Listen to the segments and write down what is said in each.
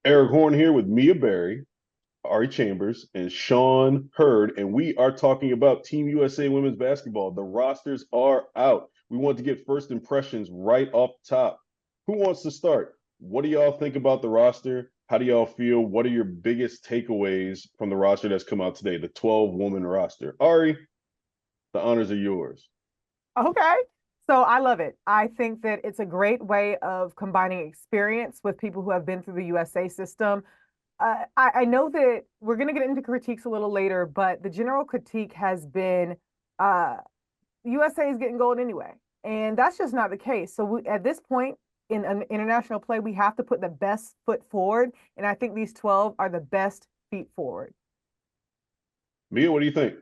Erik Horne here with Mia Berry, Ari Chambers, and Sean Hurd, and we are talking about Team USA women's basketball. The rosters are out. We want to get first impressions right off the top. Who wants to start? What do y'all think about the roster? How do y'all feel? What are your biggest takeaways from the roster that's come out today, the 12-woman roster? Ari, the honors are yours. Okay. So I love it. I think that it's a great way of combining experience with people who have been through the USA system. I know that we're going to get into critiques a little later, but the general critique has been USA is getting gold anyway. And that's just not the case. So at this point in an international play, we have to put the best foot forward. And I think these 12 are the best feet forward. Mia, what do you think?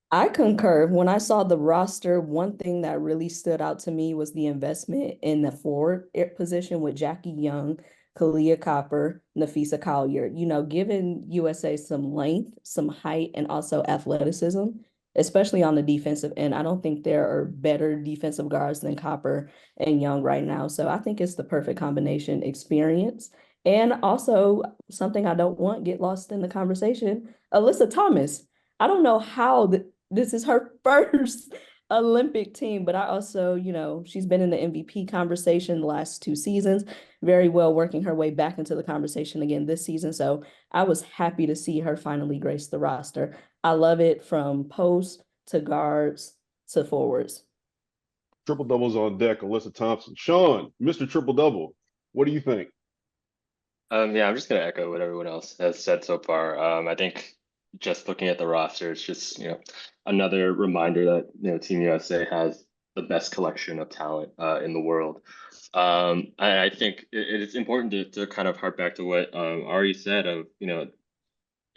I concur. When I saw the roster, one thing that really stood out to me was the investment in the forward position with Jackie Young, Kalia Copper, Nafisa Collier. Giving USA some length, some height, and also athleticism, especially on the defensive end. I don't think there are better defensive guards than Copper and Young right now. So I think it's the perfect combination, experience. And also something I don't want get lost in the conversation, Alyssa Thomas. I don't know how this is her first Olympic team, but I also, she's been in the MVP conversation the last 2 seasons, very well working her way back into the conversation again this season. So I was happy to see her finally grace the roster. I love it from post to guards to forwards. Triple doubles on deck, Alyssa Thompson. Sean, Mr. Triple Double, what do you think? Yeah, I'm just gonna echo what everyone else has said so far. I think just looking at the roster, it's just another reminder that Team USA has the best collection of talent in the world. I think it's important to kind of harp back to what Ari said of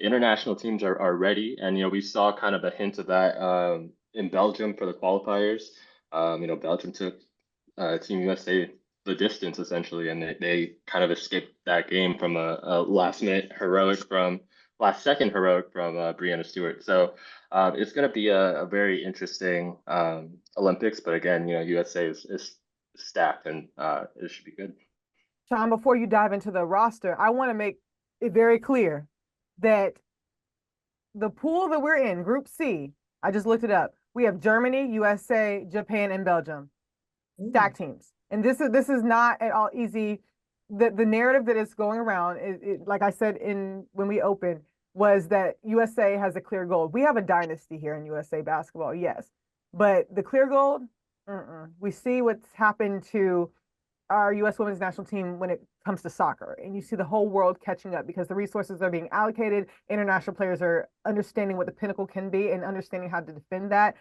international teams are ready, and we saw kind of a hint of that in Belgium for the qualifiers. Belgium took Team USA the distance essentially, and they kind of escaped that game from a last second heroic from Breanna Stewart. So it's going to be a very interesting Olympics, but again, USA is stacked, and it should be good. Sean, before you dive into the roster, I want to make it very clear that the pool that we're in, Group C, I just looked it up. We have Germany, USA, Japan, and Belgium. Stacked teams. And this is not at all easy. The narrative that is going around, like I said when we opened, was that USA has a clear gold. We have a dynasty here in USA basketball, yes. But the clear gold, we see what's happened to our U.S. women's national team when it comes to soccer. And you see the whole world catching up because the resources are being allocated. International players are understanding what the pinnacle can be and understanding how to defend that.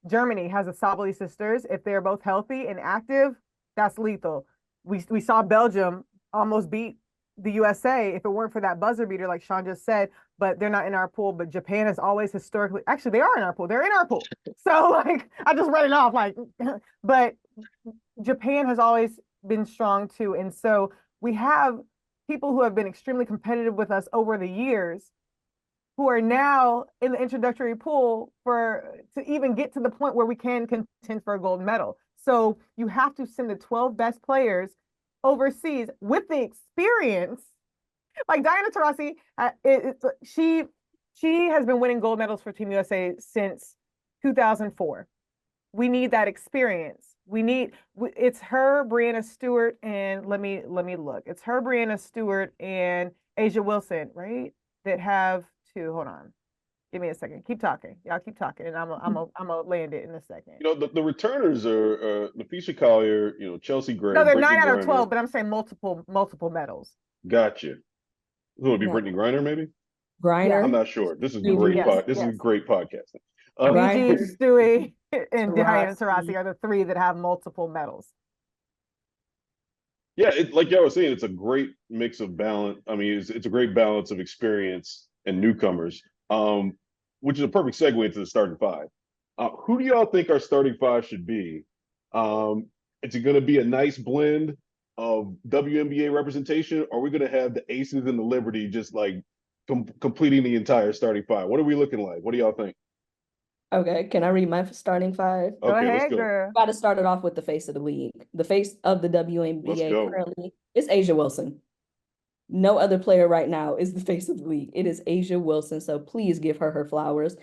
Germany has the Sabali sisters. If they're both healthy and active, that's lethal. We saw Belgium almost beat the USA if it weren't for that buzzer beater, like Sean just said, but they're not in our pool. But Japan is always historically, actually, they are in our pool. They're in our pool. So, I just read it off, but Japan has always been strong too. And so we have people who have been extremely competitive with us over the years who are now in the introductory pool to even get to the point where we can contend for a gold medal. So you have to send the 12 best players overseas with the experience. Like Diana Taurasi, she has been winning gold medals for Team USA since 2004. We need that experience. It's her, Breanna Stewart, and let me look. It's her, Breanna Stewart, and A'ja Wilson, right? That have two. Hold on. Give me a second. Keep talking. Y'all keep talking, and I'm gonna land it in a second. The returners are Nafisa Collier, Chelsea Gray. No, they're Brittany 9 out of Griner. 12, but I'm saying multiple medals. Gotcha. Who would be Yeah. Brittany Griner, maybe? Griner. I'm not sure. This is Yes, great. This is great podcasting. Gigi, Stewie, and Diana Taurasi. Taurasi are the three that have multiple medals. Yeah, like y'all was saying, it's a great mix of balance. I mean, it's a great balance of experience and newcomers, which is a perfect segue into the starting five. Who do y'all think our starting five should be? Is it going to be a nice blend of WNBA representation, or are we going to have the Aces and the Liberty just completing the entire starting five? What are we looking like? What do y'all think? Okay, can I read my starting five? Go Okay, let's ahead, go. girl. Got to start it off with the face of the league. The face of the Let's WNBA go. currently is A'ja Wilson. no other player right now is the face of the league. It is A'ja Wilson. So please give her her flowers.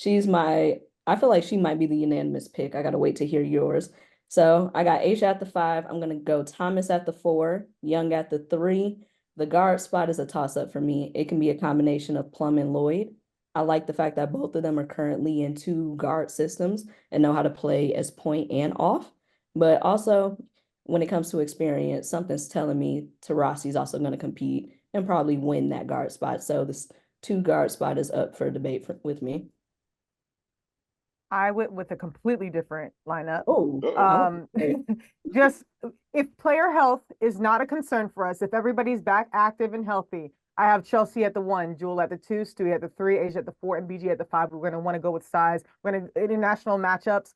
I feel like she might be the unanimous pick. I got to wait to hear yours. So I got A'ja at the 5. I'm going to go Thomas at the 4, Young at the 3. The guard spot is a toss-up for me. It can be a combination of Plum and Lloyd. I like the fact that both of them are currently in 2 guard systems and know how to play as point and off. But also, when it comes to experience, something's telling me Taurasi's also going to compete and probably win that guard spot. So this 2 guard spot is up for debate with me. I went with a completely different lineup. Oh, Just if player health is not a concern for us, if everybody's back active and healthy, I have Chelsea at the 1, Jewel at the 2, Stewie at the 3, A'ja at the 4, and BG at the 5. We're going to want to go with size. International matchups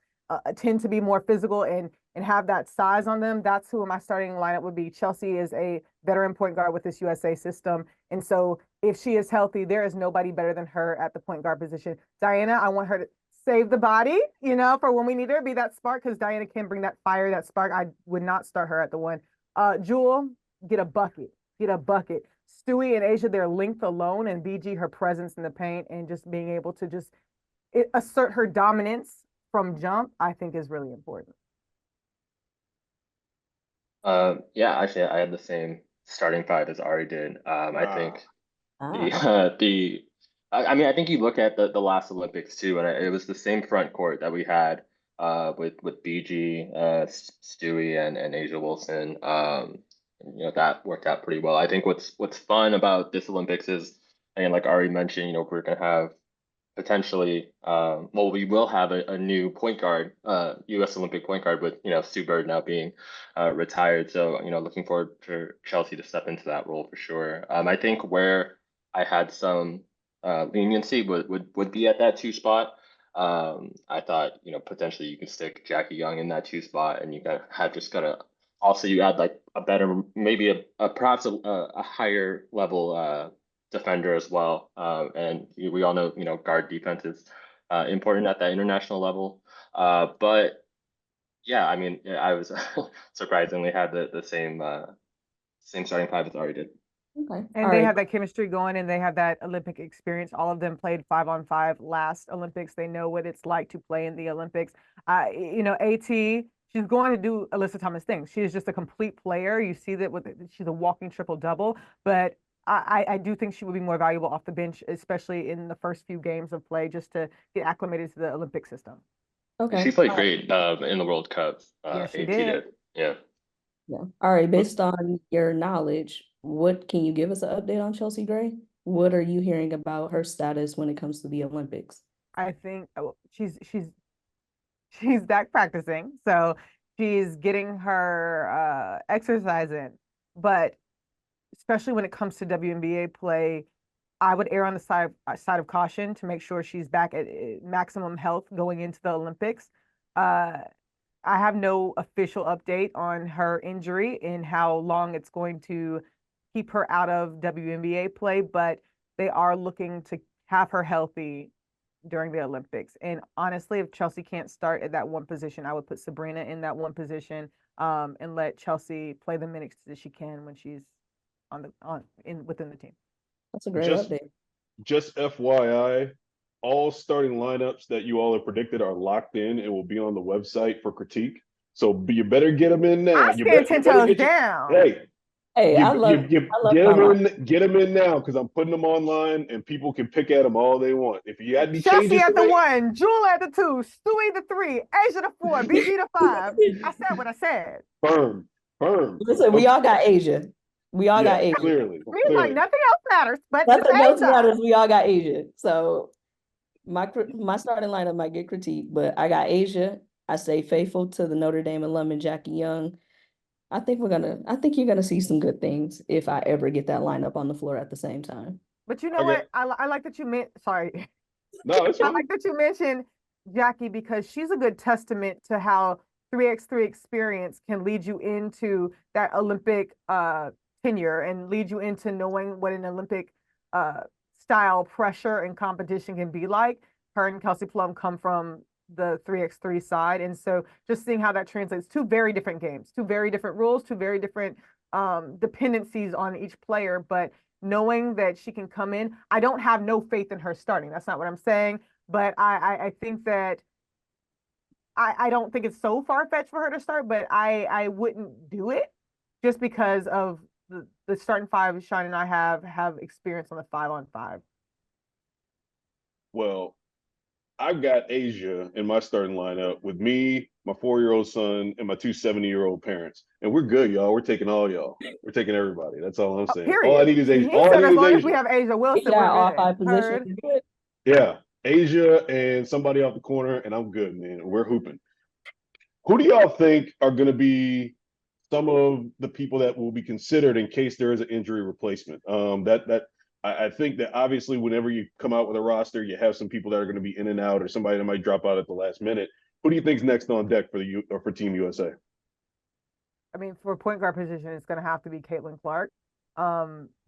tend to be more physical and have that size on them. That's who my starting lineup would be. Chelsea is a veteran point guard with this USA system. And so if she is healthy, there is nobody better than her at the point guard position. Diana, I want her to save the body, for when we need her, be that spark, because Diana can bring that fire, that spark. I would not start her at the 1. Jewel, get a bucket. Stewie and A'ja, their length alone, and BG, her presence in the paint, and just being able to just assert her dominance from jump, I think is really important. Yeah, actually, I had the same starting 5 as Ari did. I think I think you look at the last Olympics too, and it was the same front court that we had with BG, Stewie, and A'ja Wilson. That worked out pretty well. I think what's fun about this Olympics is, again, like Ari mentioned, we're gonna have potentially, we will have a new point guard, U.S. Olympic point guard with, Sue Bird now being retired. So, looking forward for Chelsea to step into that role for sure. I think where I had some leniency would be at that 2 spot. I thought, potentially you can stick Jackie Young in that 2 spot, and you also you add like a better, maybe perhaps a higher level defender as well. And we all know, guard defense is important at that international level. But yeah, I mean, I was surprisingly had the same starting 5 as Ari did. Okay. And they have that chemistry going, and they have that Olympic experience. All of them played 5-on-5 last Olympics. They know what it's like to play in the Olympics. AT, she's going to do Alyssa Thomas things. She is just a complete player. You see that she's a walking triple-double, but I do think she would be more valuable off the bench, especially in the first few games of play, just to get acclimated to the Olympic system. Okay. She played great in the World Cup. Yeah, she AT did. Yeah. Yeah. All right. Based on your knowledge, what can you give us an update on Chelsea Gray? What are you hearing about her status when it comes to the Olympics? I think she's back practicing, so she's getting her exercise in, but especially when it comes to WNBA play, I would err on the side of caution to make sure she's back at maximum health going into the Olympics. I have no official update on her injury and how long it's going to keep her out of WNBA play, but they are looking to have her healthy during the Olympics. And honestly, if Chelsea can't start at that 1 position, I would put Sabrina in that 1 position and let Chelsea play the minutes that she can when she's within the team. That's a great update. Just FYI, all starting lineups that you all have predicted are locked in and will be on the website for critique. So you better get them in now. I stand 10 toes down. I love get them in now, because I'm putting them online and people can pick at them all they want. If you had any Chelsea changes at the 1, Jewel at the 2, Stewie the 3, A'ja the 4, BG the 5. I said what I said. Firm. Listen, we all got A'ja. We all got A'ja. Clearly. Like nothing else matters, but nothing else matters. We all got A'ja. So my starting lineup might get critiqued, but I got A'ja. I stay faithful to the Notre Dame alum and Jackie Young. I think you're gonna see some good things if I ever get that lineup on the floor at the same time. But you know what? I like that you meant. Sorry. No, it's fine. I like that you mentioned Jackie, because she's a good testament to how 3x3 experience can lead you into that Olympic tenure and lead you into knowing what an Olympic style pressure and competition can be like. Her and Kelsey Plum come from the 3x3 side, and so just seeing how that translates, 2 very different games, 2 very different rules, 2 very different dependencies on each player, but knowing that she can come in, I don't have no faith in her starting. That's not what I'm saying, but I think that I don't think it's so far-fetched for her to start, but I wouldn't do it just because of the starting five Sean and I have experience on the 5-on-5. Well, I've got Asia in my starting lineup with me, my 4-year-old son, and my two 70-year-old parents. And we're good, y'all. We're taking all y'all. We're taking everybody. That's all I'm saying. All I Period. need is Asia. He All I said need as is long as we Asia. have Asia Wilson, Yeah, we're all good. 5 positions. Hurd. You're good. Yeah. Asia and somebody off the corner, and I'm good, man. We're hooping. Who do y'all think are going to be some of the people that will be considered in case there is an injury replacement? I think that obviously whenever you come out with a roster, you have some people that are going to be in and out, or somebody that might drop out at the last minute. Who do you think's next on deck for for Team USA? I mean, for point guard position, it's going to have to be Caitlin Clark.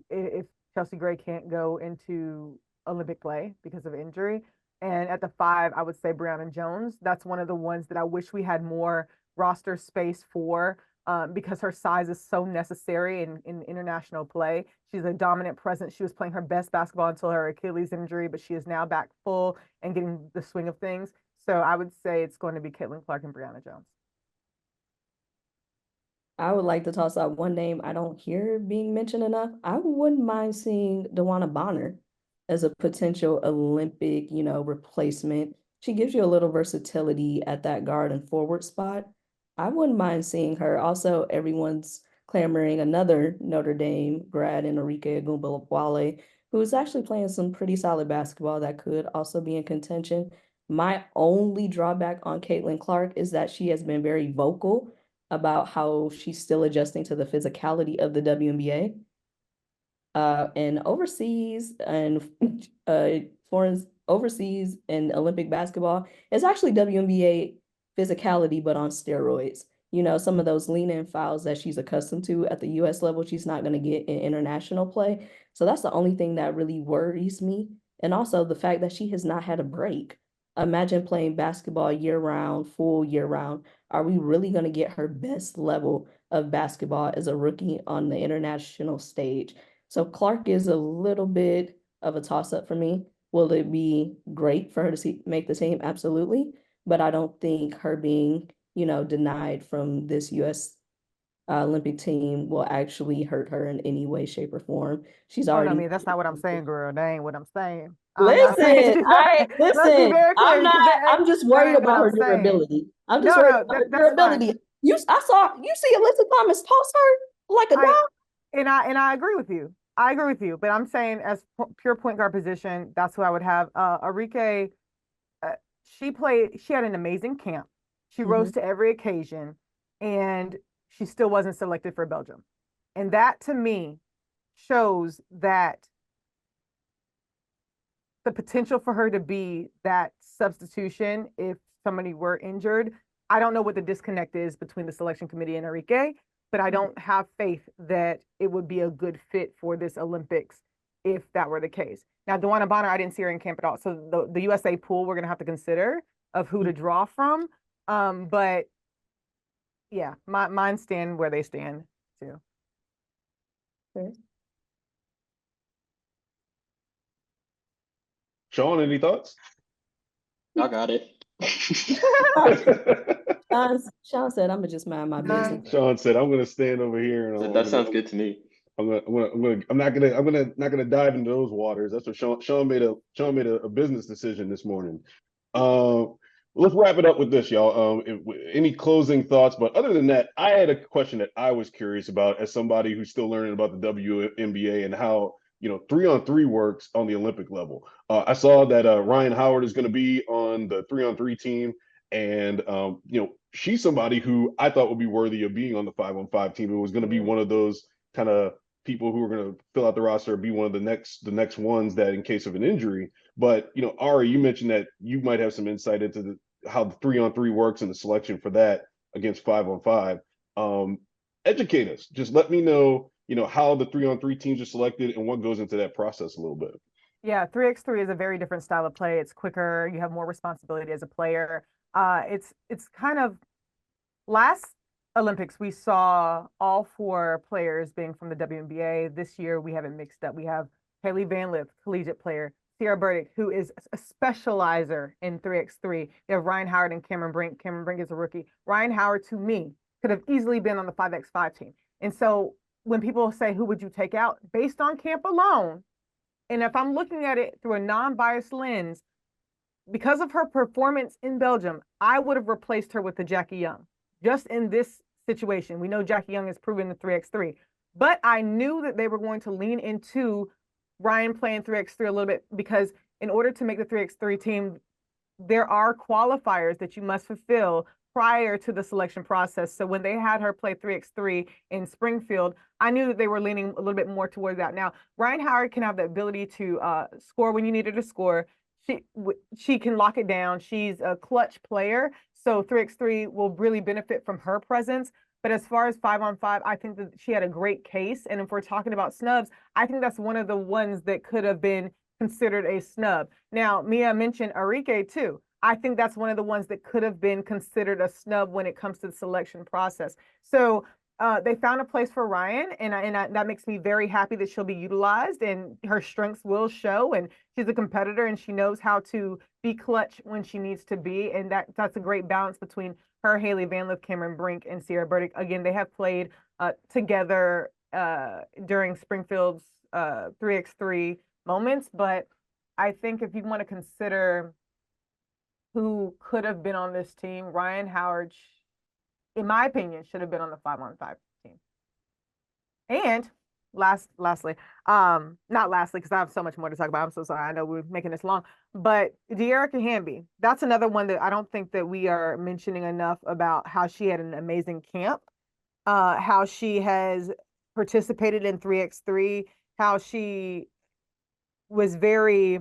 If Chelsea Gray can't go into Olympic play because of injury, and at the 5, I would say Brianna Jones. That's one of the ones that I wish we had more roster space for, because her size is so necessary in international play. She's a dominant presence. She was playing her best basketball until her Achilles injury, but she is now back full and getting the swing of things. So I would say it's going to be Caitlin Clark and Brianna Jones. I would like to toss out one name I don't hear being mentioned enough. I wouldn't mind seeing DeWanna Bonner as a potential Olympic, replacement. She gives you a little versatility at that guard and forward spot. I wouldn't mind seeing her. Also, everyone's clamoring another Notre Dame grad in Arike Ogunbowale, who's actually playing some pretty solid basketball that could also be in contention. My only drawback on Caitlin Clark is that she has been very vocal about how she's still adjusting to the physicality of the WNBA. And overseas and foreign overseas and Olympic basketball is actually WNBA physicality, but on steroids. Some of those lean-in fouls that she's accustomed to at the US level, she's not going to get in international play. So that's the only thing that really worries me. And also the fact that she has not had a break. Imagine playing basketball year-round, full year-round. Are we really going to get her best level of basketball as a rookie on the international stage? So Clark is a little bit of a toss-up for me. Will it be great for her to make the team? Absolutely. But I don't think her being, denied from this U.S. Olympic team will actually hurt her in any way, shape, or form. She's Oh, no, I already. mean, that's not what I'm saying, girl. That ain't what I'm saying. I'm not saying Listen, she's not. Let's be very clear, because I'm just that worried ain't what about I'm her saying. durability. I'm just No, worried no, about her that's fine. durability. You see Alyssa Thomas toss her like a I dog. and I agree with you. I agree with you, but I'm saying as pure point guard position, that's who I would have. Arike, uh, she had an amazing camp. She rose to every occasion, and she still wasn't selected for Belgium. And that to me shows that the potential for her to be that substitution if somebody were injured. I don't know what the disconnect is between the selection committee and Enrique, but I don't have faith that it would be a good fit for this Olympics if that were the case. Now, DeWanna Bonner, I didn't see her in camp at all. So the USA pool we're going to have to consider of who to draw from. But yeah, mine stand where they stand too. Okay. Sean, any thoughts? I got it. Sean said, "I'm gonna just mind my business." Sean said, "I'm going to stand over here and That sounds good to me. I'm not gonna dive into those waters. That's what Sean made a business decision this morning. Let's wrap it up with this, y'all. Any closing thoughts? But other than that, I had a question that I was curious about as somebody who's still learning about the WNBA and how 3-on-3 works on the Olympic level. I saw that Ryan Howard is going to be on the 3-on-3 team, and she's somebody who I thought would be worthy of being on the 5-on-5 team. It was going to be one of those kind of people who are going to fill out the roster, be one of the next ones that in case of an injury. But Ari, you mentioned that you might have some insight into how the 3-on-3 works and the selection for that against 5-on-5. Educate us. Just let me know, how the 3-on-3 teams are selected and what goes into that process a little bit. Yeah, 3x3 is a very different style of play. It's quicker. You have more responsibility as a player. It's kind of last Olympics, we saw all 4 players being from the WNBA. This year, we have it mixed up. We have Haley Van Lith, collegiate player, Sierra Burdick, who is a specializer in 3x3. You have Ryan Howard and Cameron Brink. Cameron Brink is a rookie. Ryan Howard, to me, could have easily been on the 5x5 team. And so when people say, who would you take out based on camp alone? And if I'm looking at it through a non-biased lens, because of her performance in Belgium, I would have replaced her with the Jackie Young. Just in this situation, we know Jackie Young has proven the 3x3, but I knew that they were going to lean into Ryan playing 3x3 a little bit because in order to make the 3x3 team, there are qualifiers that you must fulfill prior to the selection process. So when they had her play 3x3 in Springfield, I knew that they were leaning a little bit more towards that. Now, Ryan Howard can have the ability to score when you need her to score. She can lock it down. She's a clutch player. So 3x3 will really benefit from her presence. But as far as 5-on-5, I think that she had a great case. And if we're talking about snubs, I think that's one of the ones that could have been considered a snub. Now, Mia mentioned Arike too. I think that's one of the ones that could have been considered a snub when it comes to the selection process. So they found a place for Ryan, and that makes me very happy that she'll be utilized and her strengths will show. And she's a competitor and she knows how to be clutch when she needs to be. And that's a great balance between her, Haley Van Lith, Cameron Brink, and Sierra Burdick. Again, they have played together during Springfield's 3x3 moments. But I think if you want to consider who could have been on this team, Ryan Howard, in my opinion, should have been on the 5-on-5 team. And lastly, not lastly, because I have so much more to talk about. I'm so sorry. I know we're making this long, but De'Erica Hamby, that's another one that I don't think that we are mentioning enough about how she had an amazing camp, how she has participated in 3x3, how she was very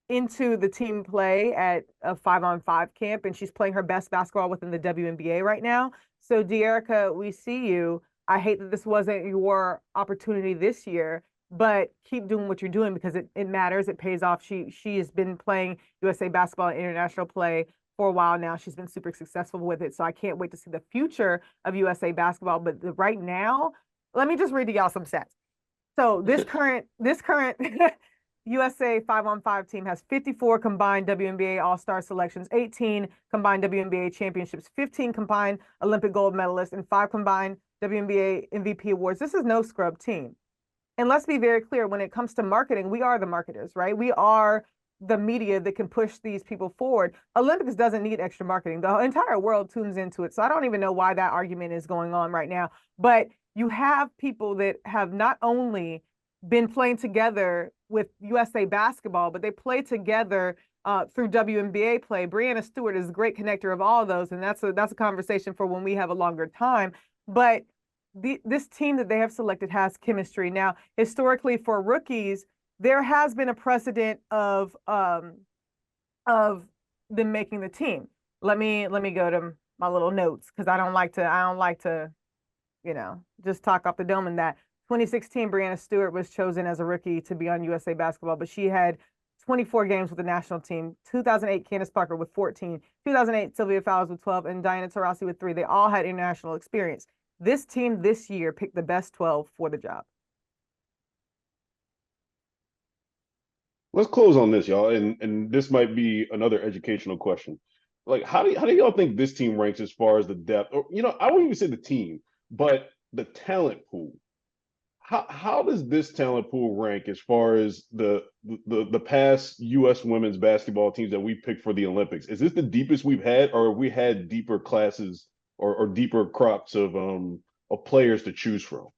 into the team play at a 5-on-5 camp, and she's playing her best basketball within the WNBA right now. So De'Erica, we see you. I hate that this wasn't your opportunity this year, but keep doing what you're doing because it matters. It pays off. She has been playing USA basketball and international play for a while now. She's been super successful with it. So I can't wait to see the future of USA basketball. But right now, let me just read to y'all some stats. So this current USA 5-on-5 team has 54 combined WNBA All-Star selections, 18 combined WNBA championships, 15 combined Olympic gold medalists, and 5 combined WNBA MVP awards. This is no scrub team. And let's be very clear, when it comes to marketing, we are the marketers, right? We are the media that can push these people forward. Olympics doesn't need extra marketing. The entire world tunes into it. So I don't even know why that argument is going on right now. But you have people that have not only been playing together with USA basketball, but they play together through WNBA play. Breanna Stewart is a great connector of all of those, and that's a conversation for when we have a longer time. But this team that they have selected has chemistry. Now, historically for rookies, there has been a precedent of them making the team. Let me go to my little notes because I don't like to, just talk off the dome in that. 2016, Breanna Stewart was chosen as a rookie to be on USA Basketball, but she had 24 games with the national team. 2008, Candace Parker with 14. 2008, Sylvia Fowles with 12, and Diana Taurasi with 3. They all had international experience. This team this year picked the best 12 for the job. Let's close on this, y'all, and this might be another educational question. Like, how do y'all think this team ranks as far as the depth? Or I wouldn't even say the team, but the talent pool. How does this talent pool rank as far as the past U.S. women's basketball teams that we picked for the Olympics? Is this the deepest we've had, or have we had deeper classes or deeper crops of players to choose from?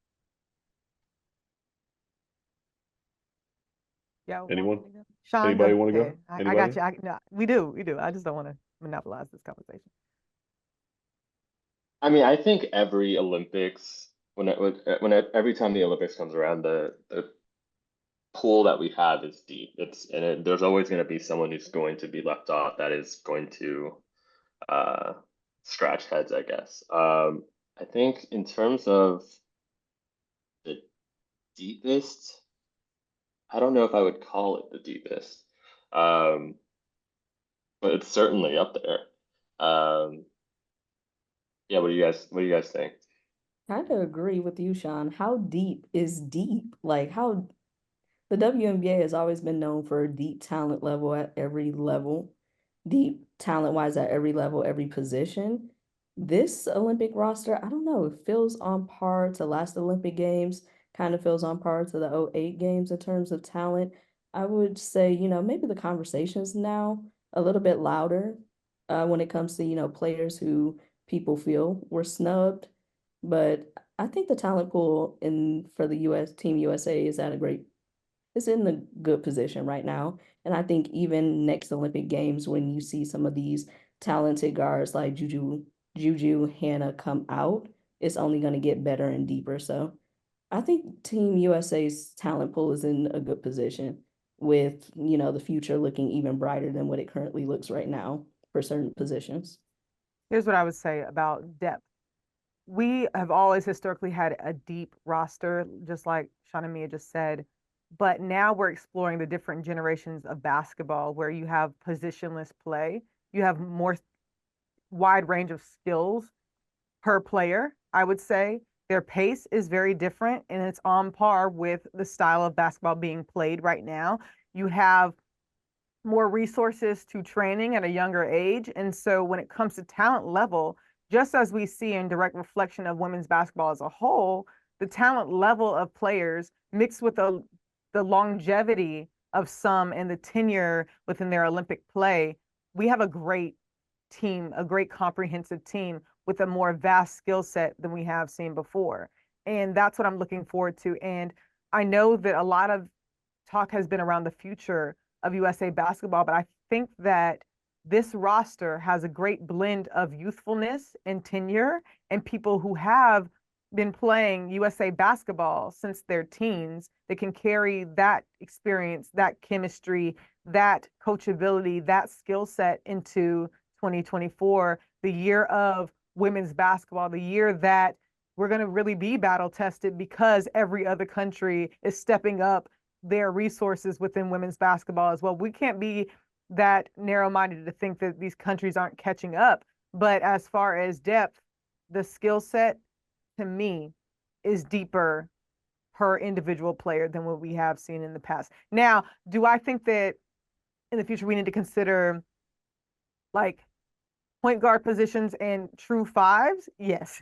Yeah. Anyone? Sean, Anybody want to go? I got you. No, we do. I just don't want to monopolize this conversation. I mean, I think every Olympics, every time the Olympics comes around, the pool that we have is deep. There's always going to be someone who's going to be left off that is going to scratch heads, I guess. I think in terms of the deepest, I don't know if I would call it the deepest, but it's certainly up there. Yeah, what do you guys think? Kind of agree with you, Sean. How deep is deep? Like how the WNBA has always been known for a deep talent level at every level, deep talent wise at every level, every position. This Olympic roster, I don't know, it feels on par to last Olympic Games, kind of feels on par to the '08 games in terms of talent. I would say, maybe the conversation's now a little bit louder when it comes to, players who people feel were snubbed. But I think the talent pool in for the US Team USA is in a good position right now. And I think even next Olympic Games, when you see some of these talented guards like Juju, Hannah come out, it's only going to get better and deeper. So I think Team USA's talent pool is in a good position with, the future looking even brighter than what it currently looks right now for certain positions. Here's what I would say about depth. We have always historically had a deep roster, just like Sean and Mia just said. But now we're exploring the different generations of basketball where you have positionless play. You have more wide range of skills per player, I would say. Their pace is very different and it's on par with the style of basketball being played right now. You have more resources to training at a younger age. And so when it comes to talent level, just as we see in direct reflection of women's basketball as a whole, the talent level of players mixed with the longevity of some and the tenure within their Olympic play, we have a great team, a great comprehensive team with a more vast skill set than we have seen before. And that's what I'm looking forward to. And I know that a lot of talk has been around the future of USA basketball, but I think that this roster has a great blend of youthfulness and tenure and people who have been playing USA basketball since their teens that can carry that experience, that chemistry, that coachability, that skill set into 2024, the year of women's basketball, the year that we're going to really be battle tested because every other country is stepping up their resources within women's basketball as well. We can't be that narrow-minded to think that these countries aren't catching up. But as far as depth, the skill set to me is deeper per individual player than what we have seen in the past. Now, do I think that in the future we need to consider like point guard positions and true fives? Yes.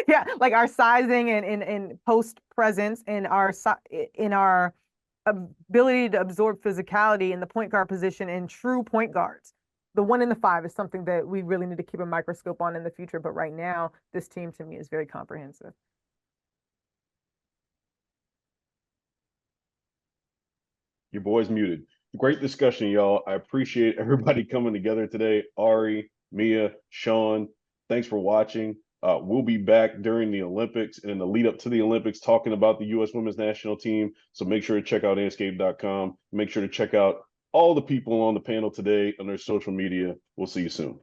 Yeah, like our sizing and post presence and our ability to absorb physicality in the point guard position and true point guards. The 1 and the 5 is something that we really need to keep a microscope on in the future. But right now, this team to me is very comprehensive. Your boy's muted. Great discussion, y'all. I appreciate everybody coming together today. Ari, Mia, Sean, thanks for watching. We'll be back during the Olympics and in the lead up to the Olympics talking about the U.S. women's national team. So make sure to check out Andscape.com. Make sure to check out all the people on the panel today on their social media. We'll see you soon.